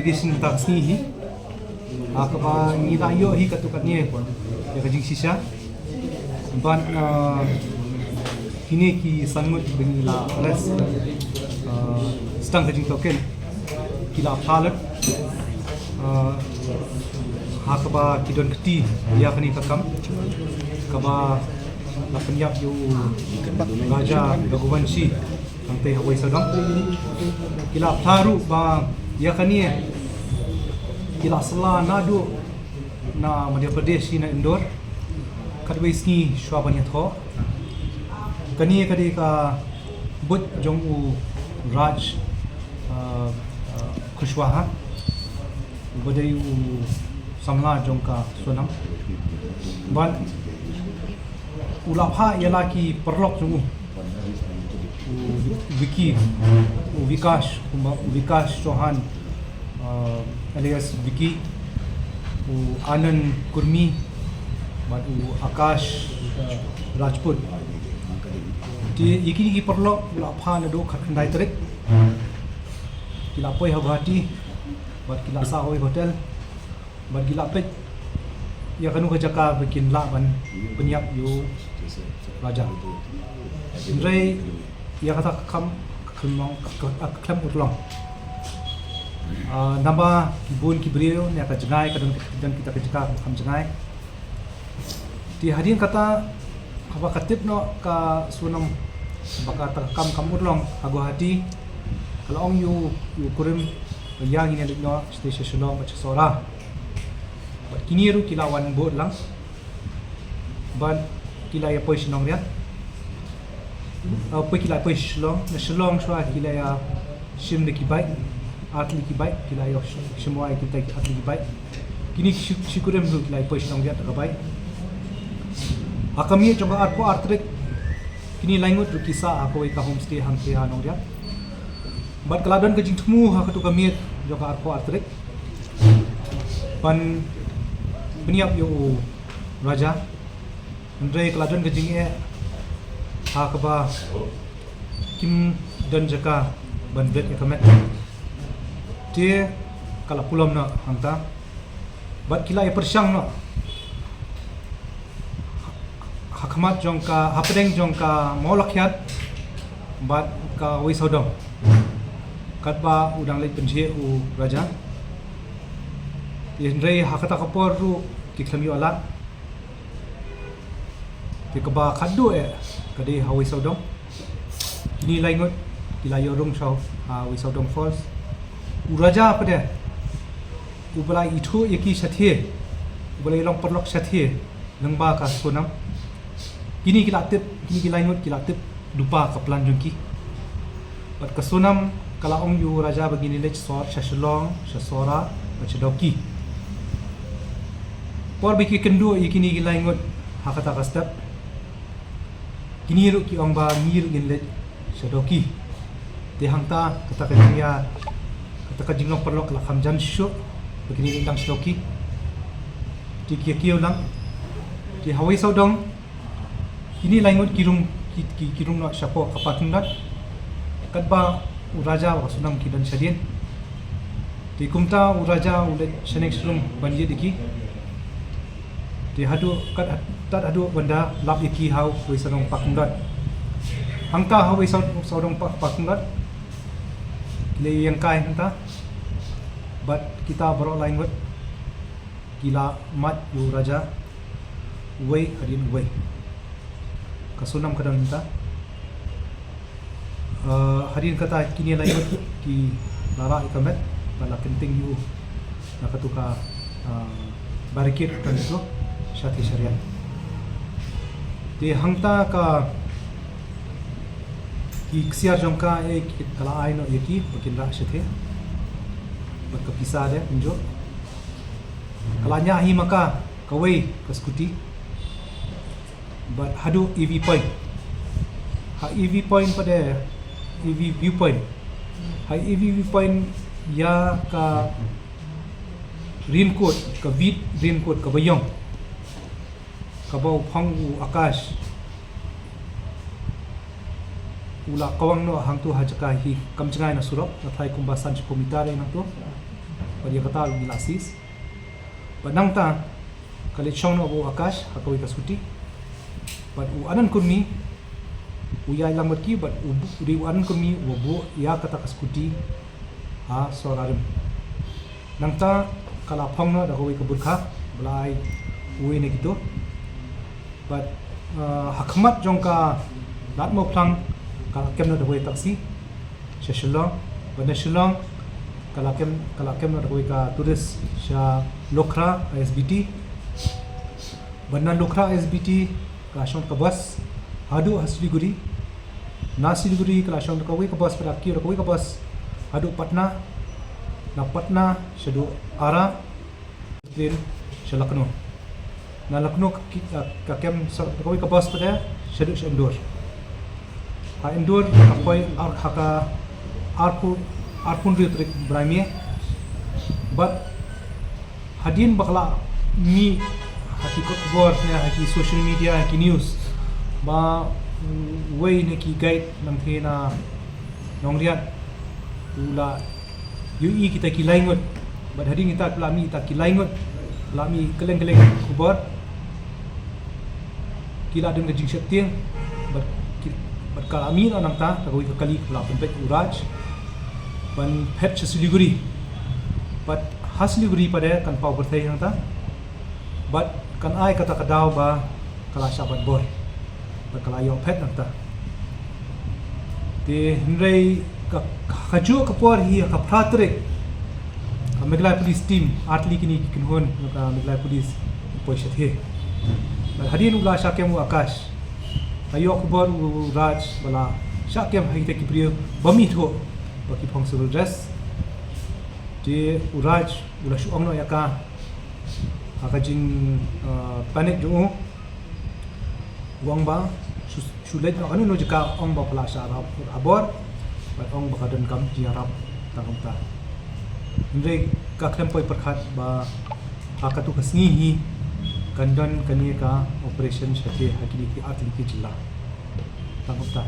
delegation taksi hi akaba ni dayo hi katukatnya ya kajing sisa ban kini ki sangut bengila res stang kajing token kila palat akaba kidon keti ya kani kakam kaba la penyap yu raja Raghuvanshi angte hawai sadang kila taru ba ya kani kila sela nadu na Madhya Pradesh na Indore kadwai sni shwabanya tho kani kadi ka but jong u Raj Kushwaha badai u samla jong ka sonam ban ulapha yala ki perlok jong Vicky Vikas Chauhan alias Vicky Anand Kurmi Akash Rajput di ikini ki perlo ulapha na do khandai tarik kila poi habati bat kila sa hoi hotel bat kila pet ya kanu ka jaka bikin la ban penyap yu raja Indrai ya kata kam utlong namba kibun kibrio ne ka jengai ka dan kita ka kam jengai ti hadin kata apa katip no ka sunam baka kam utlong ago hati kalau ong yu kurim yang ini no station shalom baca sora kini ru kilawan bod lang ban kila ya poi sinong dia poi kila poi shalom na shalom shwa kila ya shim de kibai atli kibai kila ya semua kita atli kibai kini syukurim ru kila poi sinong dia tak baik akami jonga arpo artrik kini laingut ru kisah aku ka homestay hang te hanong dia bat kaladan ke jingtmu ha katu kami joka arpo artrik pan beniap yo raja Andre kaladan ke jing ha kaba kim dan jaka ban vet ekamet tie kala pulam na hangta bat kila e persyang no hakamat jongka hapedeng jongka maulakyat bat ka wisodong katba udang leit penje u raja Indrai hakata kapor ru kiklami alat ti kaba kadu kadi hawi saudong kini laingot kilayorong shaw hawi saudong falls u raja pada u balai itu yaki sathie balai long perlok sathie lengba ka sonam kini kilatip kini kilaingot kilatip dupa kaplan jungki pat kasonam kalau ong yu raja begini lech sor shaslong shasora bachadoki por biki kendu ikini gilaingot hakata kastap kini ru ki ong ba ngir gin lech shadoki te hangta kata kania kata kajinglong perlok la khamjan shu begini lindang shadoki ti kiyo lang ti hawai saudong kini laingot kirum no shapo kapatundat kadba uraja wa sunam kidan shadien ti kumta uraja ulet sheneng sulung banjir diki ti hadu kat tat hadu benda lap iki hau we sarong pakundat hangka hau we sarong pakundat le yang kai hangta bat kita baro lain wat kila mat uraja we hadin we kasunam kadang hangta hadirin kata kini lain ki lara ikamet bala kenting yu nakatuka barikit kan itu syati syariat di hangta ka ki ksiar jongka kala aino yaki makin ra syathe bat kapisa de unjo kala nyahi maka kawai kaskuti bat hadu EV point ha EV point pada EV viewpoint hai EV viewpoint ya ka raincoat ka vid raincoat ka bayong ka baw phang u akash ula kawang no hang tu hajaka hi kamchangai na surok na thai kumba san chipomitare nang to but dia kata gilasis but nang ta kali chong no bo akash hakoi ka skuti but u anan kunmi u ya lambat ki but u ri u anan kunmi u bo ya kata ka skuti ha sorarim nang ta kala phong no da hoi ka burkha blai uwe ne gitu but hakmat jongka lat mo plang kala kem no da hoi taksi shillong but na shillong kala kem no da hoi ka turis sha lokra SBT but na lokra SBT kala shong ka bus hadu Siliguri na Siliguri kala shong ka hoi ka bus pada ki ka hoi ka bus hadu Patna na Patna shadu ara train sha Lucknow na Lucknow ka kem sa koi ka bus pada shadu Indore ha Indore ka koi ar haka arpun ritrik brahmi but hadin bakla mi haki khobor ne haki social media haki news ba way ne ki guide nang thena nongriat ula UI kita kilaingot but hadin kita pelami kita kilaingot pelami keleng-keleng khobor kila deng jing setiang but kalami na nang ta koi kali pula pempet uraj ban pet Siliguri but Siliguri pada kan pau berthai nang ta but kan ai kata kadaw ba kala sabat bor but kala yo pet nang ta te nrei ka khaju kapor hi ka pratrik ka Meglai police team atli kini kinhon ka Meglai police poisha the but hadin ula shakem akash ayo khobor raj bala shakem hai te ki priyo bami tho baki phong civil dress je uraj ula shu ongno yaka akajing panic jo wang ba shulet no anu no jika ong ba pala sha abor but ong ba kadan kam ji harap tangam ta indre ka klem poi perkhat ba akatu kasni hi kandan kani ka operation shate hakini ki atli ki jilla tangam ta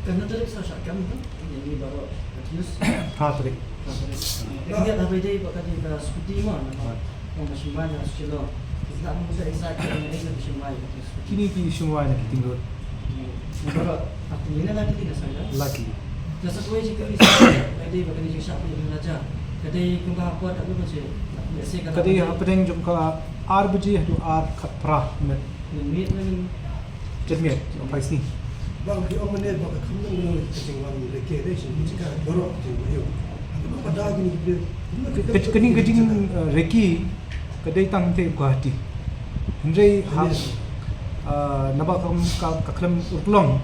Karena tadi saya syakam tu, ini baru terus. Pratrik Lihat apa dia pakai di skuti mana, yang bersumpah dan selo. Kita nak muda excited dengan dia bersumpah. kini ki shumwa na kitingot Baru aku ini nanti tidak saya. lucky Jasa kau jika bisa, dia pakai di syakam yang raja. Kadai kau apa tak boleh macam. Biasa kata. kadi hapeng jom ka r bji hadu r khatra met Minit ni. jetmet apa sini Bang ki orang ni bang kamu ni kecing wang recreation jika dorok tu yo. Aku pada gini dia. kini gajing reki kadai tang te Guwahati hindrei ha naba kam ka klem urlong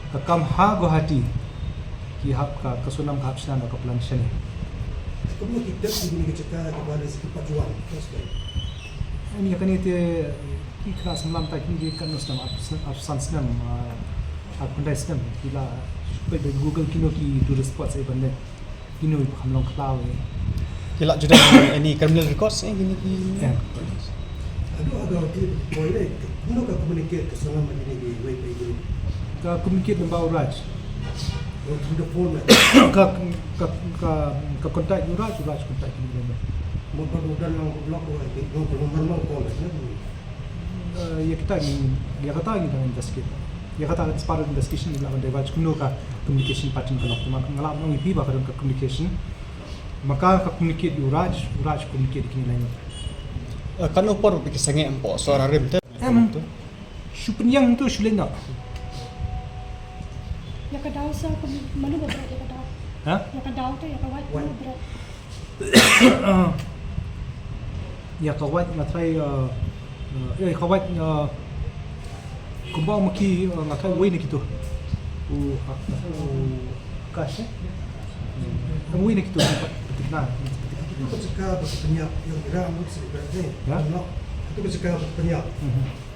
ka kam ha Guwahati ki hap ka kasunam ka hapsna ka plan shane Kamu kita gini kecika kepada sekitar jual. Terus ani yakani te ki kelas malam tak ni kan nusnam absan snam pandai snam kila supaya dari Google kino ki tourist spot saya pandai kino hamlong klau Kila juda any criminal records gini ki. aduh agak dia boy deh. Kamu nak communicate kesangan mana ni way pay gini. ka communicate dengan Bau Raj Through the phone. ka contact Raj contact ni Mau mudah lang blog ko ay normal call na. ya kita ni dia kata ni dengan investigate dia kata it's part of investigation ni lawan Raj kuno ka communication pattern kalau teman ngalap nang ipi ba ka communication maka ka communicate Raj communicate kini lain Kan upor pikir sange empo suara rim tu. Shupenyang tu shulena Ya ka daw sa manu ba ya ka daw. ha Ya ka daw to ya ka white manu ba. ya ka wat na try ka wat kumbaw maki nga try way ni kito kash ang way ni kito na Itu kecika berpenyak yang geram itu sebenarnya. Ya. Itu kecika berpenyak.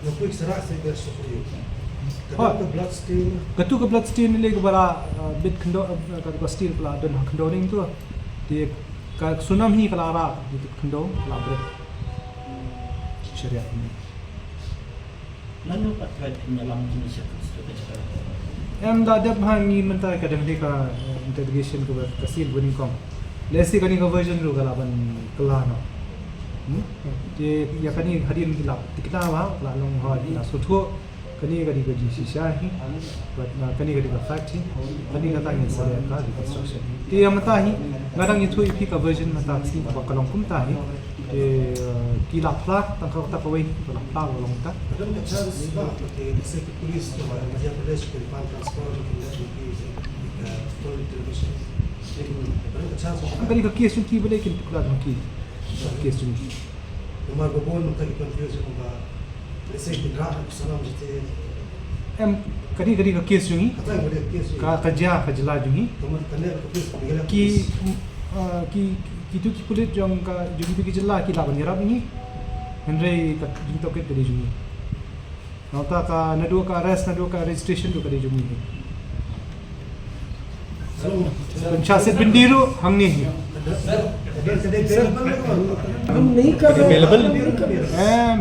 Yang quick serak saya bersyukur. Oh. Kadang ke blood stain. Katu ka blood stain ni bala bit kendo ka steel pala dan condoning tu dia ka sunam hi kala ara bit kendo la break syariat ni Lalu pakai penyelam jenis itu sudah cakap. em da dep han ni mentah ka dem ka interrogation ka steel buning kong lesi kani ka version ru kala ban kala no je ya kani hadin gila tikna wa la long ha di na so thu kani kani ka ji si sha hi but kani kani ka fact hi kani ka ta ni sa ka reconstruction ti amata hi ngadang ni thu ipi ka version mata si ba kalong kum ta hi kila plak tang ka ta kawai kila plak long ta Ada macam chance sebab kita polis tu Madhya Pradesh ke depan transport kita di television. Jadi ada chance. ang kani ka case yung ki bale kin tukla ng ki case yung Umar Gopal kita confuse होगा. जैसे गुजरात सलाम जैसे em kani kani ka case yung hi कथा बड़े case ka kajya kajla yung hi तो मन कन्या को केस निकला ki ki tu ki kulit jong ka jung tu ki jela ki laban yarap ni henry ka jung to ke tedi jung nauta ka nadu ka arrest nadu ka registration tu ka de jung ni Pencasit bindiru hang ni हम नहीं कर रहे Available?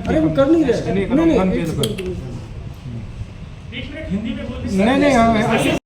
अरे हम कर नहीं रहे नहीं नहीं नहीं नहीं बीच में हिंदी में बोल नहीं नहीं